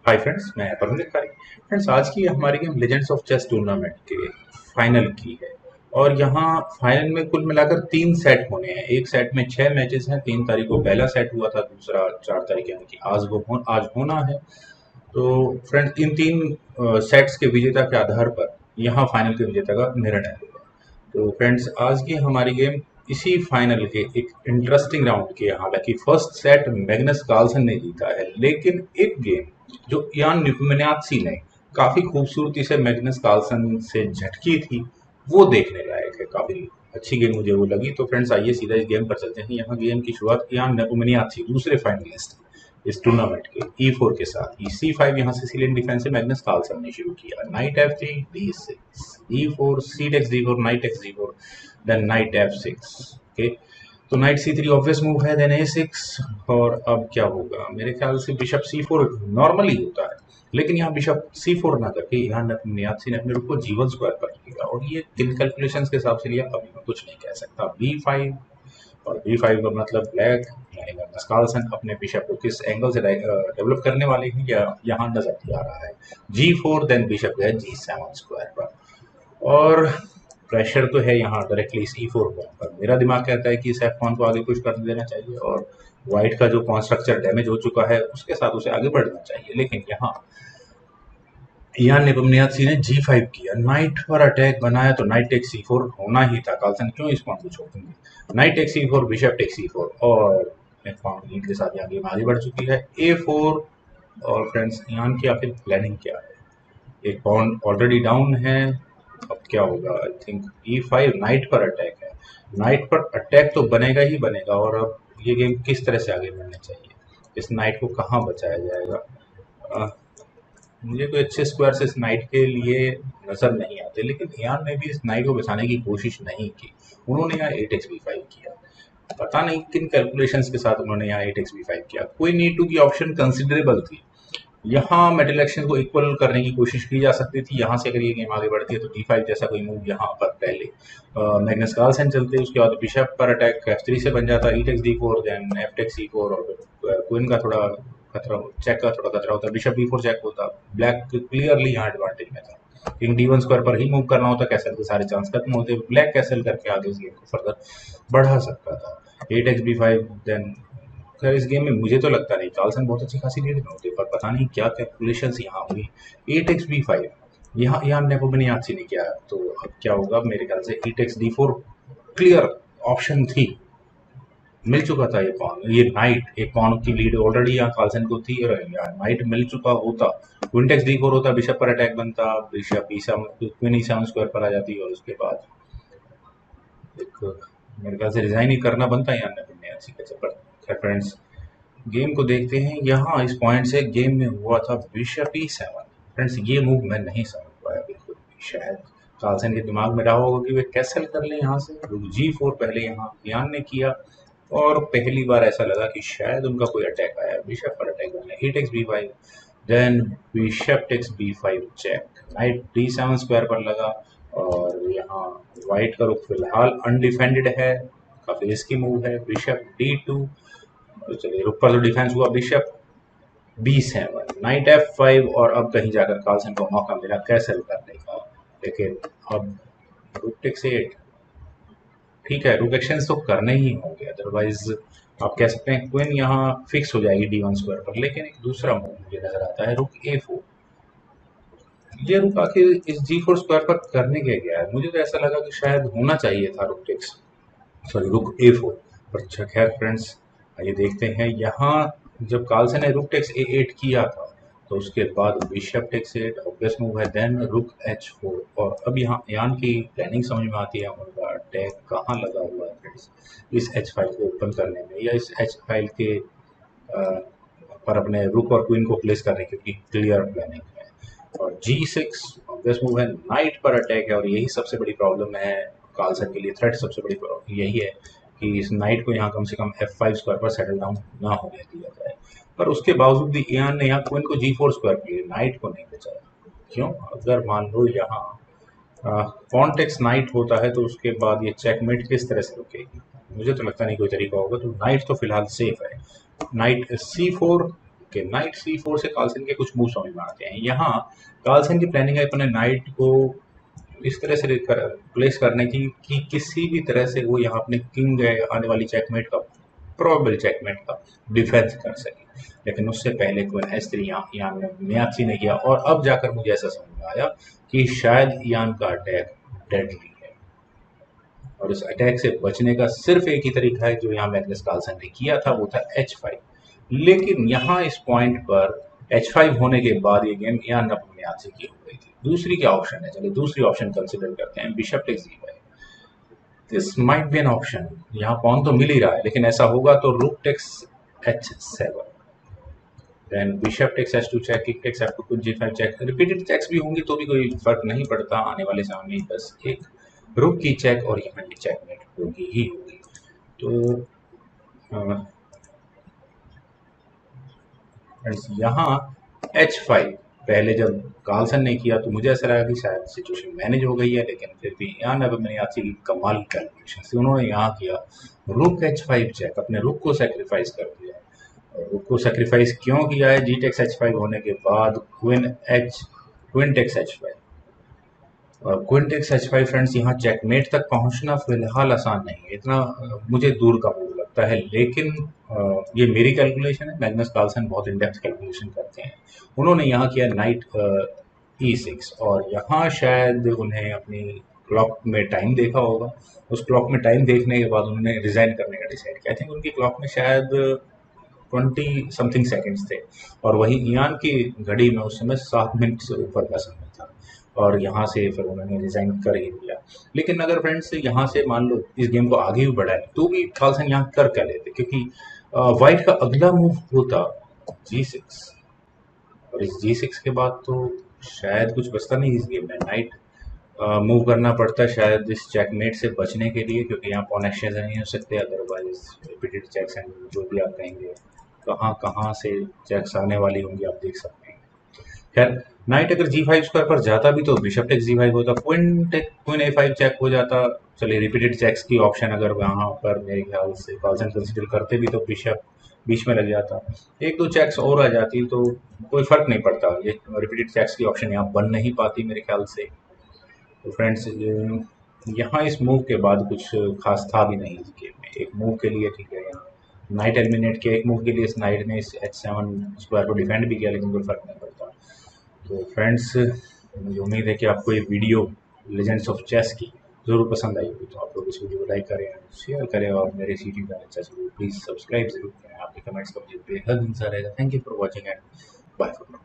Hi friends, मैं परमजीत कारी। Friends, आज की हमारी game legends of chess tournament के फाइनल की है। और यहाँ फाइनल में कुल मिलाकर 3 सेट होने हैं। एक सेट में 6 मैचेस हैं। 3 तारीख को पहला सेट हुआ था, दूसरा 4 तारीख यानी कि आज होना है। तो फ्रेंड्स, इन 3 सेट्स के विजेता के आधार पर यहाँ फाइनल के विजेता का निर्णय होगा। तो फ्रेंड्स, आज की हमारी गेम इसी फाइनल के एक इंटरेस्टिंग राउंड की है। हालांकि फर्स्ट सेट मैग्नस कार्लसन ने जीता है, लेकिन एक गेम जो यान नेपोनियात्सी ने काफी खूबसूरती से मैग्नस कार्लसन से झटकी थी, वो देखने लायक है। काफी अच्छी गेम मुझे वो लगी। तो फ्रेंड्स, आइए सीधा इस गेम पर चलते हैं। यहाँ गेम की शुरुआत यान नेपोनियात्सी, दूसरे फाइनलिस्ट इस टूर्नामेंट के, E4 के साथ। C5 यहाँ से सिलेक्ट डिफेंस से मैग्नस कार्लसन ने शुरू किया। Knight F3, D6, E4, C takes D4, knight takes D4, then knight F6। Okay, तो नाइट C3 ऑब्वियस मूव है, देन A6। और अब क्या होगा? मेरे ख्याल से बिशप C4 नॉर्मली होता है, लेकिन यहाँ बिशप C4 ना करके यहाँ नियात्सी ने अपने रुख को G1 स्क्वायर पर लिया। और ये किन कैलकुलेशंस के हिसाब से लिया, अभी मैं कुछ नहीं कह सकता। B5, और B5 का मतलब ब्लैक यानी मैग्नस कार्लसन अपने बिशप को किस एंगल से डेवलप करने वाले हैं, या यहाँ नजर आ रहा है। G4, देन बिशप गया G7 स्क्वायर पर। और प्रेशर तो है यहाँ डायरेक्टली इस E4 पर। मेरा दिमाग कहता है कि इस F1 को आगे पुश कर देना चाहिए, और व्हाइट का जो पॉन स्ट्रक्चर डैमेज हो चुका है उसके साथ उसे आगे बढ़ना चाहिए। लेकिन यहाँ यान नेपोनियात्सी ने G5 किया, नाइट पर अटैक बनाया, तो नाइट टेक C4 होना ही था। कार्लसन क्यों इस पॉन को छोड़ देंगे? Night take C4, bishop take C4, और एक पॉन लीड के साथ यहाँ गेम आगे बढ़ चुकी है। A4। और फ्रेंड्स, यान की आखिर प्लानिंग क्या है? एक पॉन ऑलरेडी डाउन है। अब क्या होगा? आई थिंक E5, नाइट पर अटैक है। नाइट पर अटैक तो बनेगा ही बनेगा। और अब ये गेम किस तरह से आगे बढ़नी चाहिए? इस नाइट को कहाँ बचाया जाएगा? मुझे कोई अच्छे स्क्वायर इस नाइट के लिए नजर नहीं आते, लेकिन यान ने भी इस नाइट को बचाने की कोशिश नहीं की। उन्होंने यहाँ 8xb5 किया। पता नहीं किन कैलकुलेशंस के साथ उन्होंने यहाँ 8xb5 किया। कोई नीड टू की ऑप्शन कंसिडरेबल थी। यहाँ मेटल एक्शन को इक्वल करने की कोशिश की जा सकती थी। यहाँ से अगर ये गेम आगे बढ़ती है तो D5 जैसा कोई मूव यहाँ पर पहले मैग्नस कार्लसन चलते, उसके बाद बिशप पर अटैक F3 से बन जाता, E takes D4, then F takes C4, और क्वीन का थोड़ा खतरा, चेक का थोड़ा खतरा होता, बिशप B4 चेक होता। ब्लैक क्लियरली यहाँ एडवांटेज में था। किंग D1 स्क्वायर पर ही मूव करना होता, कैसल के सारे चांस खत्म होते। ब्लैक कैसल करके आगे इस गेम को फर्दर बढ़ा सकता था। 8xb5, देन खैर इस गेम में मुझे तो लगता नहीं, कार्लसन बहुत अच्छी खासी लीड में होते, पर पता नहीं क्या कैलकुलेशंस यहाँ हुई। 8xb5 यहाँ यहाँ नेपोनियात्सी ने किया। तो अब क्या होगा? मेरे ख्याल से 8xd4 क्लियर ऑप्शन थी। मिल चुका था ये पॉन, ये नाइट, एक पॉन की लीड ऑलरेडी यहाँ कार्लसन को थी, और यहाँ नाइट मिल चुका होता। क्वीन टेक्स D4 होता, बिशप पर अटैक बनता, bishop E7, queen E7 square पर आ जाती, और उसके बाद एक मेरे ख्याल से रिजाइन ही करना बनता है यहाँ नेपोनियात्सी का चक्कर। खैर फ्रेंड्स, गेम को देखते हैं। यहाँ इस पॉइंट से गेम में हुआ था बिशप E7। फ्रेंड्स, ये मूव मैं नहीं समझ पाया बिल्कुल भी। शायद कार्लसन के दिमाग में रहा होगा कि वे कैसल कर ले यहाँ से। G4 पहले यहाँ यान ने किया, और पहली बार ऐसा लगा कि शायद उनका कोई अटैक आया। बिशप पर अटैक बना, 8xb5, then bishop takes B5 check, knight D7 square पर लगा। और यहाँ व्हाइट का रुख फिलहाल अनडिफेंडेड है, काफी रिस्की मूव है। बिशप D2, तो चलिए रुक पर तो डिफेंस हुआ। बिशप B7, नाइट F5, और अब कहीं जाकर कार्लसन को मौका मिला कैसल करने का। लेकिन अब रुक टेक्स 8, ठीक है, रुक एक्शंस तो करने ही होंगे, अदरवाइज आप कह सकते हैं क्वीन यहाँ फिक्स हो जाएगी D1 स्क्वायर पर। लेकिन एक दूसरा मूव मुझे नजर आता है, रुक A4। ये रुक आखिर इस G4 स्क्वायर पर करने के गया है? मुझे तो ऐसा लगा कि शायद होना चाहिए था रुक टेक्स, सॉरी रुक A4 पर। अच्छा खैर फ्रेंड्स, आइए देखते हैं। यहाँ जब कार्लसन ने रुक टेक्स A8 किया था, तो उसके बाद बिशप टेक्स 8 ऑब्वियस मूव है, देन रुक H4। और अब यहाँ यान की प्लानिंग समझ में आती है। उनका अटैक कहाँ लगा हुआ है फ्रेंड्स? इस H फाइल को ओपन करने में, या इस H फाइल के पर अपने रुक और क्वीन को प्लेस करने की क्लियर प्लानिंग है। और G6 ऑब्वियस मूव है, नाइट पर अटैक है, और यही सबसे बड़ी प्रॉब्लम है कार्लसन के लिए। थ्रेट सबसे बड़ी प्रॉब्लम यही है कि इस नाइट को यहाँ कम से कम F5 स्क्वायर पर सेटल डाउन ना होने दिया जाए। पर उसके बावजूद भी यान ने यहाँ क्वीन को G4 स्क्वायर के लिए नाइट को नहीं बचाया। क्यों? अगर मान लो यहाँ पॉन टेक्स नाइट होता है, तो उसके बाद ये चेकमेट किस तरह से रुकेगी? मुझे तो लगता नहीं कोई तरीका होगा। तो नाइट तो फिलहाल सेफ है। Night C4 okay, night C4 से कार्लसन के कुछ मूव समझ में आते हैं। यहाँ कार्लसन की प्लानिंग है अपने नाइट को इस तरह से प्लेस करने की कि किसी भी तरह से वो यहाँ अपने किंग आने वाली चेकमेट का प्रोबेबल चेकमेट का डिफेंस कर सके। लेकिन उससे पहले क्वीन H3 यहाँ मियाची ने किया, और अब जाकर मुझे ऐसा समझ में आया कि शायद यान का अटैक डेडली है, और इस अटैक से बचने का सिर्फ एक ही तरीका है जो यहाँ मैग्नस कार्लसन ने किया था, वो था H5। लेकिन यहाँ इस पॉइंट पर H5 होने के बाद ये गेम यहाँ नपमियाची की हो गई थी। दूसरी क्या ऑप्शन है, चलिए दूसरी ऑप्शन कंसिडर करते हैं, bishop takes D5। This might be an option. यहाँ पॉन तो मिल ही रहा है, लेकिन ऐसा होगा तो rook takes H7, then bishop takes H2 check, king takes F2, कुछ G5 चेक। रिपीटेड चेक्स भी होंगी तो भी कोई फर्क नहीं पड़ता, आने वाले समय में बस एक रुक की चेक और यहाँ की चेकमेट होगी ही होगी। तो यहाँ H5 पहले जब कार्लसन ने किया तो मुझे ऐसा लगा कि शायद सिचुएशन मैनेज हो गई है, लेकिन फिर भी यहाँ नपमियाची की कमाल कैलकुलेशन से उन्होंने यहाँ किया रुक H5 चेक, अपने रुक को सेक्रीफाइस कर दिया। और रुक को सेक्रीफाइस क्यों किया है, जी टेक्स H5 होने के बाद क्वीन टेक्स H5, और क्वीन टेक्स H5 फ्रेंड्स, यहाँ चेकमेट तक पहुंचना फिलहाल आसान नहीं है, इतना मुझे दूर का मूव लगता है। लेकिन ये मेरी कैलकुलेशन है, मैग्नस कार्लसन बहुत इन डेप्थ कैलकुलेशन करते हैं। उन्होंने यहाँ किया नाइट E6, और यहाँ शायद उन्हें अपनी क्लॉक में टाइम देखा होगा। उस क्लॉक में टाइम देखने के बाद उन्होंने रिजाइन करने का डिसाइड किया। आई थिंक उनकी क्लॉक में शायद 20 समथिंग सेकेंड्स थे, और वही ईयान की घड़ी में उस समय 7 मिनट से ऊपर का समय था, और यहाँ से फिर उन्होंने रिजाइन कर ही दिया। लेकिन अगर फ्रेंड्स यहाँ से मान लो इस गेम को आगे भी बढ़ाए तो भी कार्लसन यहाँ कर क्या लेते, क्योंकि वाइट का अगला मूव होता G6, और इस G6 के बाद तो शायद कुछ बचता नहीं इस गेम में। नाइट मूव करना पड़ता शायद इस चेकमेट से बचने के लिए, क्योंकि यहाँ पॉन एक्सचेंज नहीं हो सकते, अदरवाइज रिपीटेड चेक्स एंड जो भी आप कहेंगे कहाँ कहाँ से चेक्स आने वाली होंगी आप देख सकते हैं। खैर, नाइट अगर G5 स्क्वायर पर जाता भी तो बिशप टेक्स G5 होता, क्वीन A5 चेक हो जाता। चलिए रिपीटेड चेक्स की ऑप्शन अगर वहाँ पर मेरे ख्याल से कार्लसन कंसिडर करते भी तो बिशप बीच में लग जाता, एक दो चेक्स और आ जाती तो कोई फर्क नहीं पड़ता। ये रिपीटेड चेक्स की ऑप्शन यहाँ बन नहीं पाती मेरे ख्याल से। तो फ्रेंड्स यहाँ इस मूव के बाद कुछ खास था भी नहीं इस गेम में। एक मूव के लिए ठीक है, यहाँ नाइट एलिमिनेट किया, एक मूव के लिए इस नाइट ने इस H7 स्क्वायर को डिफेंड भी किया, लेकिन कोई फर्क नहीं पड़ता। तो फ्रेंड्स, मुझे उम्मीद है कि आपको ये वीडियो लेजेंड्स ऑफ चेस की ज़रूर पसंद आई होगी। तो आप लोग इस वीडियो को लाइक करें, शेयर करें, और मेरे सी टी चेस को प्लीज़ सब्सक्राइब जरूर करें। आपके कमेंट्स का मुझे बेहद इंतजार रहेगा। Thank you for watching and bye for now.